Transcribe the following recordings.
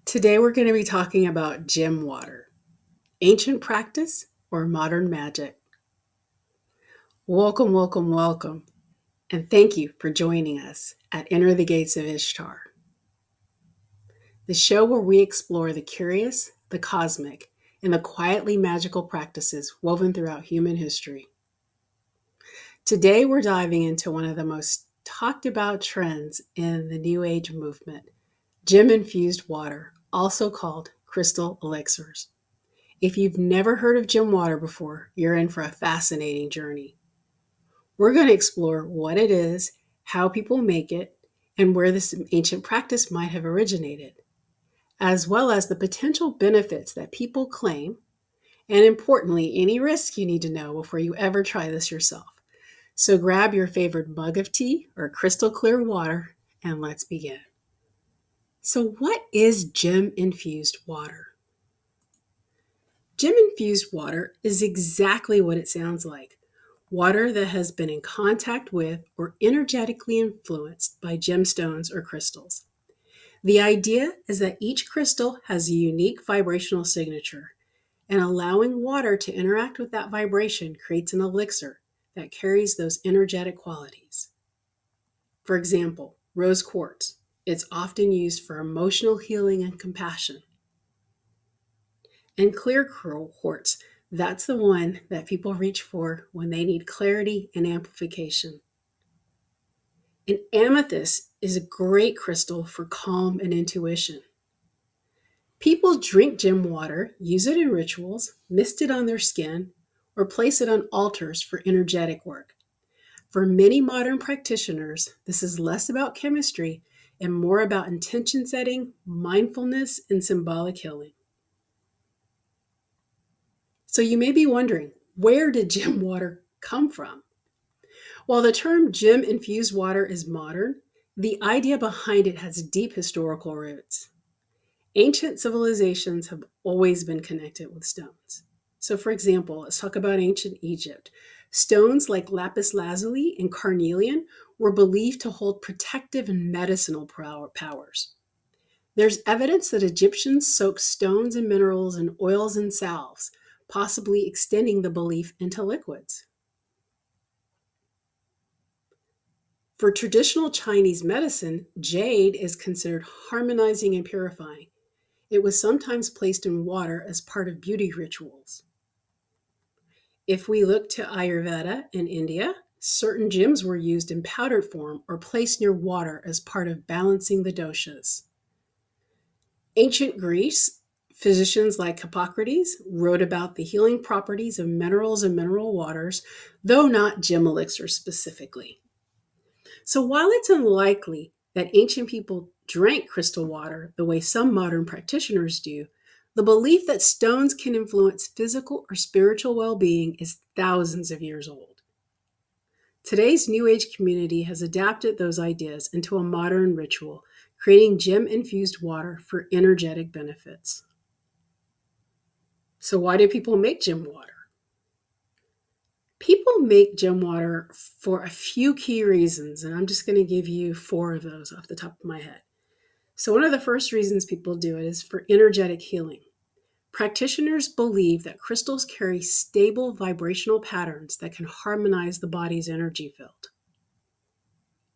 Today we're going to be talking about gem water, ancient practice or modern magic. Welcome, welcome, welcome, and thank you for joining us at Enter the Gates of Ishtar, the show where we explore the curious, the cosmic, and the quietly magical practices woven throughout human history. Today we're diving into one of the most talked about trends in the New Age movement, gem-infused water, also called crystal elixirs. If you've never heard of gem water before, you're in for a fascinating journey. We're going to explore what it is, how people make it, and where this ancient practice might have originated, as well as the potential benefits that people claim, and importantly, any risks you need to know before you ever try this yourself. So grab your favorite mug of tea or crystal clear water, and let's begin. So, what is gem infused water? Gem-infused water is exactly what it sounds like: water that has been in contact with or energetically influenced by gemstones or crystals. The idea is that each crystal has a unique vibrational signature, and allowing water to interact with that vibration creates an elixir that carries those energetic qualities. For example, rose quartz. It's often used for emotional healing and compassion. And clear quartz, that's the one that people reach for when they need clarity and amplification. And amethyst is a great crystal for calm and intuition. People drink gem water, use it in rituals, mist it on their skin, or place it on altars for energetic work. For many modern practitioners, this is less about chemistry and more about intention setting, mindfulness, and symbolic healing. So you may be wondering, where did gem water come from? While the term gem infused water is modern, the idea behind it has deep historical roots. Ancient civilizations have always been connected with stones. So, for example, let's talk about ancient Egypt. Stones like lapis lazuli and carnelian were believed to hold protective and medicinal powers. There's evidence that Egyptians soaked stones and minerals in oils and salves, possibly extending the belief into liquids. For traditional Chinese medicine, jade is considered harmonizing and purifying. It was sometimes placed in water as part of beauty rituals. If we look to Ayurveda in India, certain gems were used in powdered form or placed near water as part of balancing the doshas. Ancient Greece, physicians like Hippocrates wrote about the healing properties of minerals and mineral waters, though not gem elixirs specifically. So while it's unlikely that ancient people drank crystal water the way some modern practitioners do, the belief that stones can influence physical or spiritual well-being is thousands of years old. Today's New Age community has adapted those ideas into a modern ritual, creating gem-infused water for energetic benefits. So why do people make gem water? People make gem water for a few key reasons, and I'm just going to give you four of those off the top of my head. So, one of the first reasons people do it is for energetic healing. Practitioners believe that crystals carry stable vibrational patterns that can harmonize the body's energy field.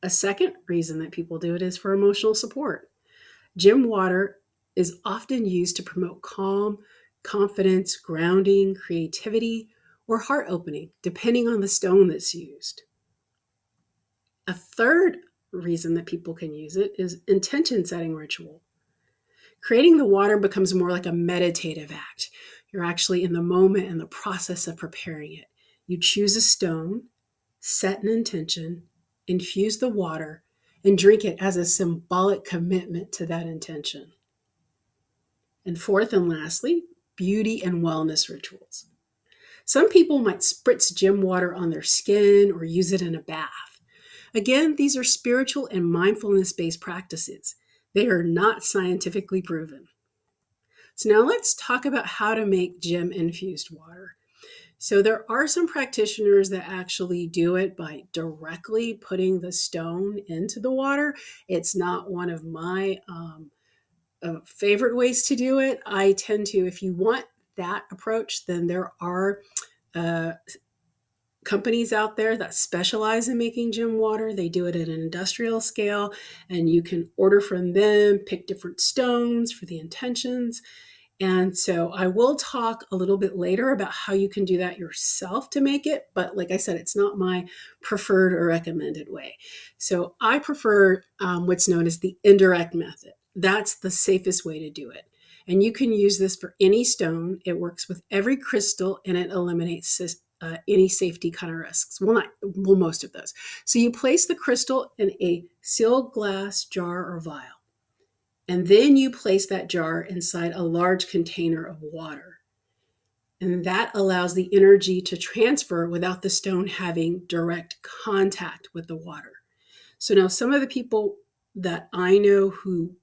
A second reason that people do it is for emotional support. Gem water is often used to promote calm, confidence, grounding, creativity, or heart opening, depending on the stone that's used. A third reason that people can use it is intention setting ritual. Creating the water becomes more like a meditative act. You're actually in the moment and the process of preparing it. You choose a stone, set an intention, infuse the water, and drink it as a symbolic commitment to that intention. And fourth and lastly, beauty and wellness rituals. Some people might spritz gem water on their skin or use it in a bath. Again, these are spiritual and mindfulness based practices. They are not scientifically proven. So, now let's talk about how to make gem infused water. So, there are some practitioners that actually do it by directly putting the stone into the water. It's not one of my favorite ways to do it. I tend to, if you want that approach, then there are uh, companies out there that specialize in making gem water. They do it at an industrial scale, and you can order from them, pick different stones for the intentions. And so I will talk a little bit later about how you can do that yourself to make it. But like I said, it's not my preferred or recommended way. So I prefer what's known as the indirect method. That's the safest way to do it. And you can use this for any stone. It works with every crystal, and it eliminates any safety kind of risks. Well, most of those. So you place the crystal in a sealed glass jar or vial. And then you place that jar inside a large container of water. And that allows the energy to transfer without the stone having direct contact with the water. So now some of the people that I know who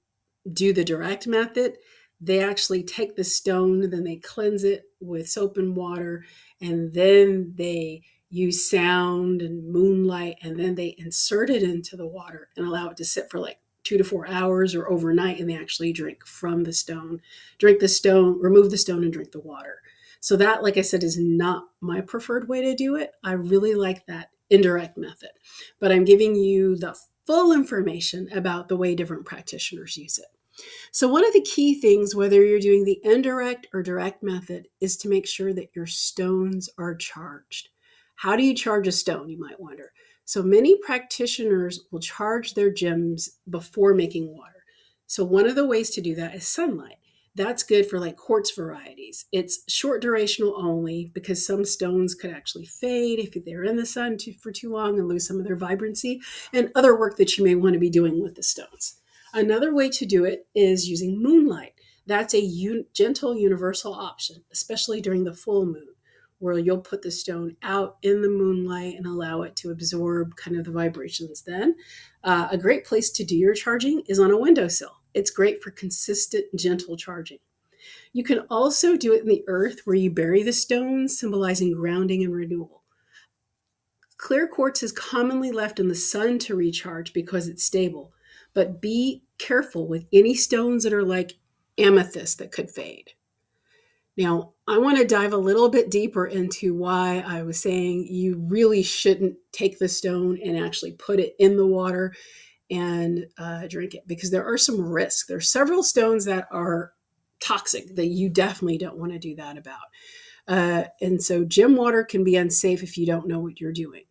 do the direct method, they actually take the stone, then they cleanse it with soap and water, and then they use sound and moonlight, and then they insert it into the water and allow it to sit for like 2 to 4 hours or overnight, and they actually drink from the stone, remove the stone and drink the water. So that, like I said, is not my preferred way to do it. I really like that indirect method, but I'm giving you the full information about the way different practitioners use it. So one of the key things, whether you're doing the indirect or direct method, is to make sure that your stones are charged. How do you charge a stone, you might wonder? So many practitioners will charge their gems before making water. So one of the ways to do that is sunlight. That's good for like quartz varieties. It's short durational only because some stones could actually fade if they're in the sun for too long and lose some of their vibrancy, and other work that you may want to be doing with the stones. Another way to do it is using moonlight. That's a gentle universal option, especially during the full moon, where you'll put the stone out in the moonlight and allow it to absorb kind of the vibrations then. A great place to do your charging is on a windowsill. It's great for consistent, gentle charging. You can also do it in the earth where you bury the stones, symbolizing grounding and renewal. Clear quartz is commonly left in the sun to recharge because it's stable, but be careful with any stones that are like amethyst that could fade. Now, I want to dive a little bit deeper into why I was saying you really shouldn't take the stone and actually put it in the water and drink it, because there are some risks. There are several stones that are toxic that you definitely don't want to do that about. And so gem water can be unsafe if you don't know what you're doing.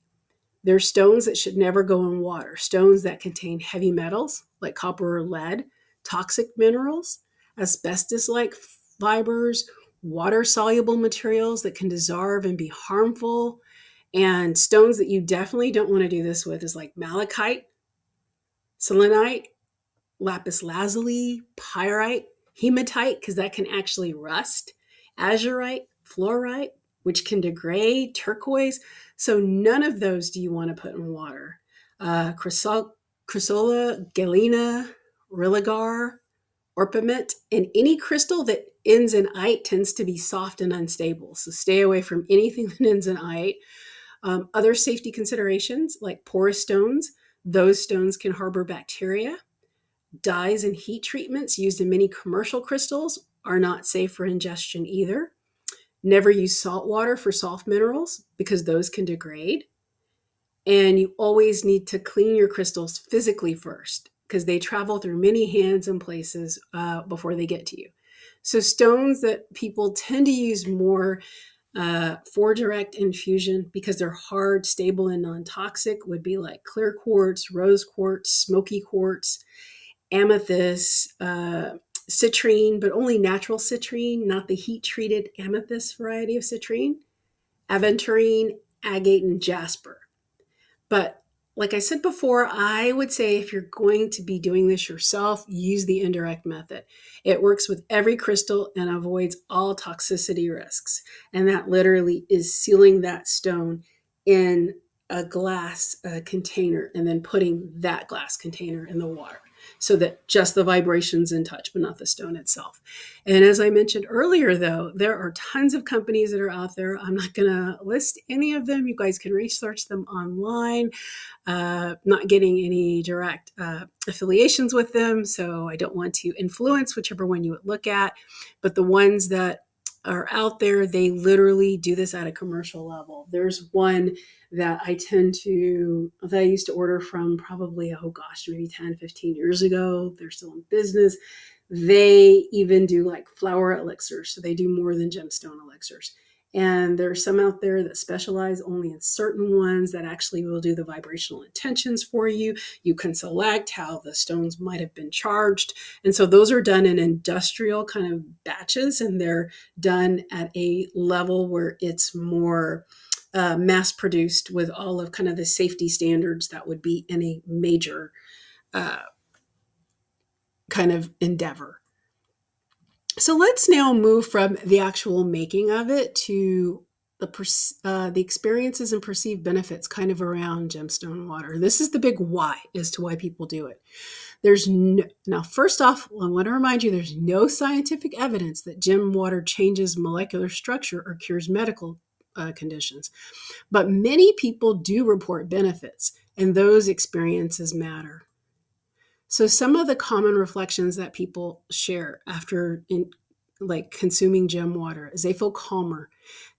There's stones that should never go in water, stones that contain heavy metals like copper or lead, toxic minerals, asbestos-like fibers, water-soluble materials that can dissolve and be harmful. And stones that you definitely don't want to do this with is like malachite, selenite, lapis lazuli, pyrite, hematite, because that can actually rust, azurite, fluorite, which can degrade, turquoise. So none of those do you want to put in water. Chrysola, galena, religare, orpiment, and any crystal that ends in ite tends to be soft and unstable. So stay away from anything that ends in ite. Other safety considerations like porous stones, those stones can harbor bacteria. Dyes and heat treatments used in many commercial crystals are not safe for ingestion either. Never use salt water for soft minerals because those can degrade. And you always need to clean your crystals physically first because they travel through many hands and places before they get to you. So stones that people tend to use more for direct infusion because they're hard, stable, and non-toxic would be like clear quartz, rose quartz, smoky quartz, amethyst, citrine, but only natural citrine, not the heat-treated amethyst variety of citrine, aventurine, agate, and jasper. But like I said before, I would say if you're going to be doing this yourself, use the indirect method. It works with every crystal and avoids all toxicity risks. And that literally is sealing that stone in a glass container and then putting that glass container in the water. so that just the vibrations in touch, but not the stone itself. And as I mentioned earlier, though, there are tons of companies that are out there. I'm not going to list any of them. You guys can research them online. Not getting any direct affiliations with them, so I don't want to influence whichever one you would look at. But the ones that are out there, they literally do this at a commercial level. There's one that I used to order from probably, oh gosh, maybe 10, 15 years ago. They're still in business. They even do like flower elixirs. So they do more than gemstone elixirs. And there are some out there that specialize only in certain ones that actually will do the vibrational intentions for you. You can select how the stones might have been charged. And so those are done in industrial kind of batches, and they're done at a level where it's more mass produced with all of kind of the safety standards that would be in a major uh, kind of endeavor. So let's now move from the actual making of it to the experiences and perceived benefits kind of around gemstone water. This is the big why as to why people do it. Now, first off, I want to remind you there's no scientific evidence that gem water changes molecular structure or cures medical conditions. But many people do report benefits, and those experiences matter. So some of the common reflections that people share after like consuming gem water is they feel calmer.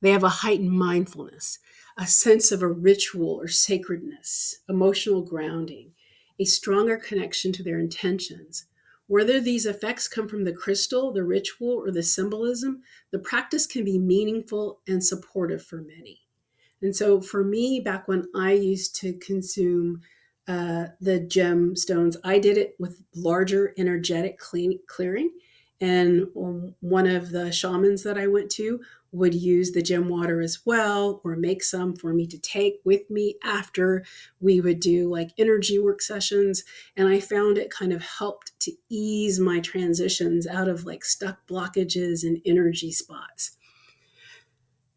They have a heightened mindfulness, a sense of a ritual or sacredness, emotional grounding, a stronger connection to their intentions. Whether these effects come from the crystal, the ritual, or the symbolism, the practice can be meaningful and supportive for many. And so for me, back when I used to consume the gemstones, I did it with larger energetic clearing. And one of the shamans that I went to would use the gem water as well, or make some for me to take with me after we would do like energy work sessions. And I found it kind of helped to ease my transitions out of like stuck blockages and energy spots.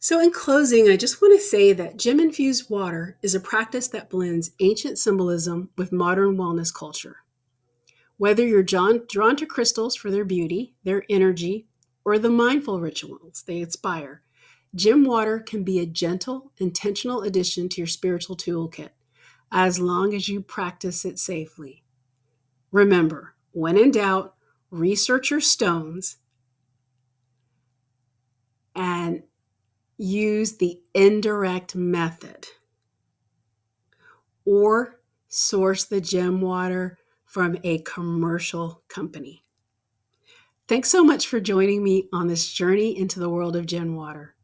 So, in closing, I just want to say that gem-infused water is a practice that blends ancient symbolism with modern wellness culture. Whether you're drawn to crystals for their beauty, their energy, or the mindful rituals they inspire, gem water can be a gentle, intentional addition to your spiritual toolkit, as long as you practice it safely. Remember, when in doubt, research your stones and use the indirect method, or source the gem water from a commercial company. Thanks so much for joining me on this journey into the world of gem water.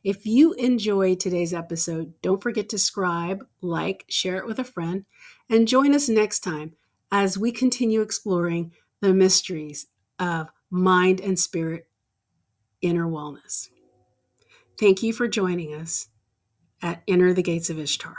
If you enjoyed today's episode, don't forget to subscribe, like, share it with a friend, and join us next time as we continue exploring the mysteries of mind and spirit inner wellness. Thank you for joining us at Enter the Gates of Ishtar.